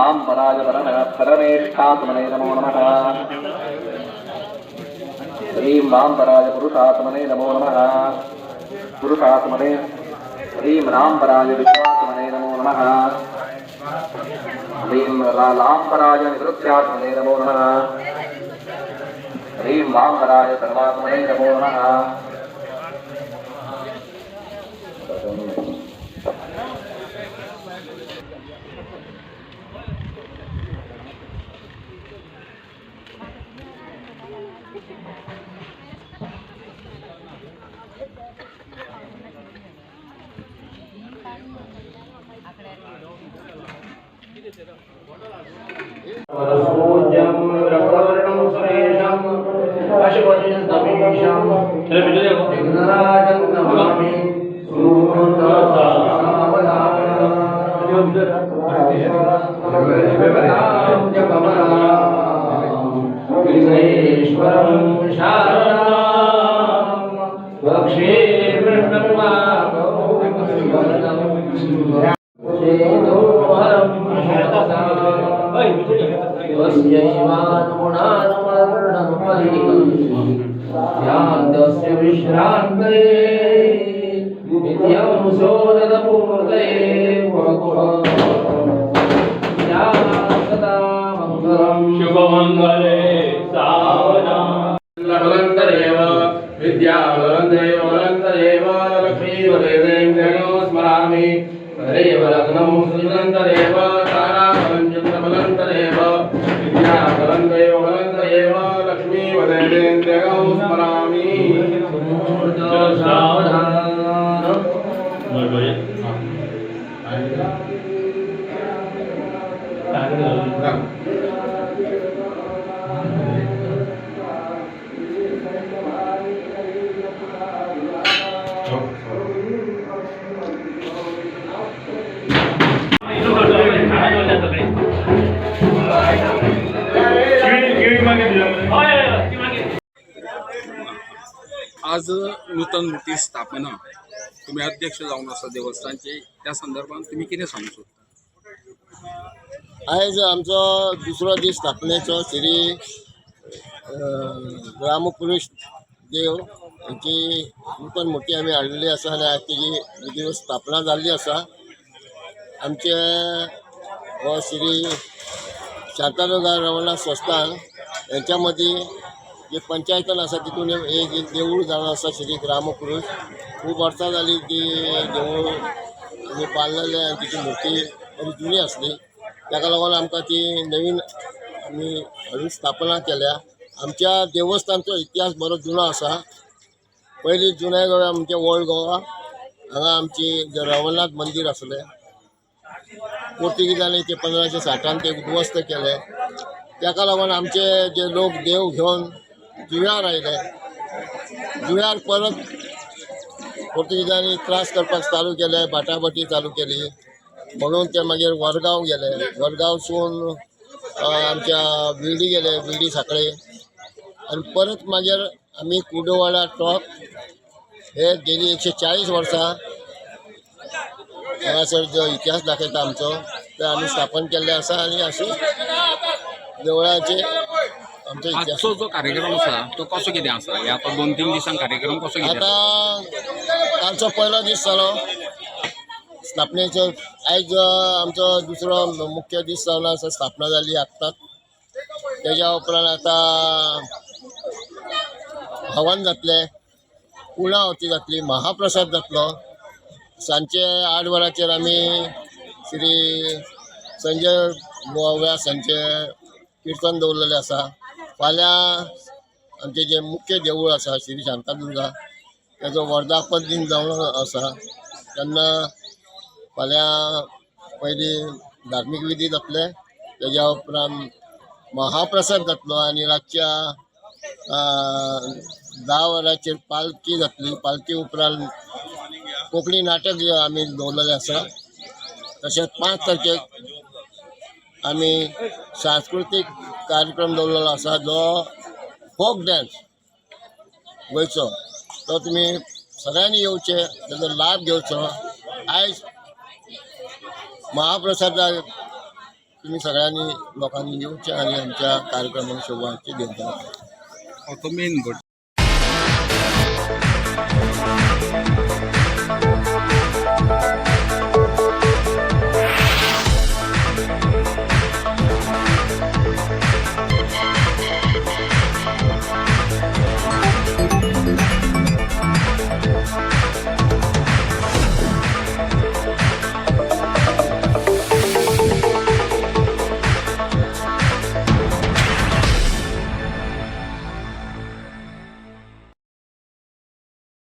रामपराय परमेष्ठात्मने नमो नमः। ह्रीं रामपराय पुरुषात्मने नमो नमः। पुरुषात्मने ह्रीं रामपराय विश्वात्मने नमो नमः। ह्रीं रामपराय निवृत्त्यात्मने नमो नमः। ह्रीं रामपराय सर्वात्मने नमो नमः। आज नूतन मूर्ती स्थापना तुम्ही अध्यक्ष जाऊन असता देवस्थानचे, त्या संदर्भात तुम्ही किती सांगू शकता? आज आमचो दुसरो दीस स्थापनेचो श्री रामपुरुष देव यांची नूतन मूर्ती आम्ही हाडलेली आसा आनी आज तेजी विधिवत स्थापना जाल्ली आसा। आमचे हो श्री शांतादुर्गा रमणनाथ संस्थान यांच्या मदीं जे पंचायतन आसा तितून एक देवूळ जावन आसा श्री रामपुरुष। खूब वर्सां जाली ती देवूळ आमी बांदलेलें आनी तिची मूर्ती बरी जुनी आसली, ताका लागून आमकां ती नवीन आमी हाडून स्थापना केल्या। आमच्या देवस्थानचो इतिहास बरो जुनो आसा। पयलीं जुन्या गोवा आमचे ओल्ड गोवा हांगा आमची जे रमणनाथ मंदिर आसलें, पोर्तुगीजांनी ते 1560 ते उद्ध्वस्त केले। ताका लागून आमचे जे लोक देव घेवन जुव्यार आयले, जुव्यार परत पोर्तुगीजांनी त्रास करपाक चालू केले, बाटाबाटी चालू केली, म्हणून ते मागीर वरगांव गेले। वरगांवसून आमच्या बिल्डी गेले, बिल्डी साखळे, आनी परत मागीर आमी कुडवाडा टॉप हे गेली 140 वर्सां हांगासर जो इतिहास दाखयता आमचो ते आमी स्थापन केल्ले आसा। आनी अशें देवळाचे आमचो आजचो जो कार्यक्रम आसा तो कसो कितें आसा? हे आतां 2-3 दिसांक कार्यक्रम कसो कितें? आतां कालचो पयलो दीस जालो स्थापनेचो। आयज आमचो दुसरो मुख्य दीस जावन आसा, स्थापना जाली आत्ताच। तेज्या उपरांत आतां हवन जातलें, पुर्णाहुती जातली, महाप्रसाद जातलो। सांजचे 8 वरांचेर आमी श्री संजय व्यास हांचे किर्तन दवरलेलें आसा। फाल्यां आमचें जें मुख्य देवूळ आसा श्री शांतादुर्गा तेजो वर्धापन दिन जावन आसा, तेन्ना फाल्यां पयलीं धार्मीक विधी जातले, तेज्या उपरांत महाप्रसाद जातलो आनी रातच्या 10 वरांचेर पालखी जातली। पालखी उपरांत कोंकणी नाटक आमी दवरलेलें आसा। तशेंच 5 तारखेक आमी सांस्कृतीक कार्यक्रम दवरलेलो आसा, जो फोक डॅन्स गोंयचो, तो तुमी सगळ्यांनी येवचे, तेजो लाभ घेवचो। आयज महाप्रसादाक तुम्ही सगळ्यांनी लोकांनी येऊचे आणि आमच्या कार्यक्रमांक शोभाची देणगी तो मेन गोष्ट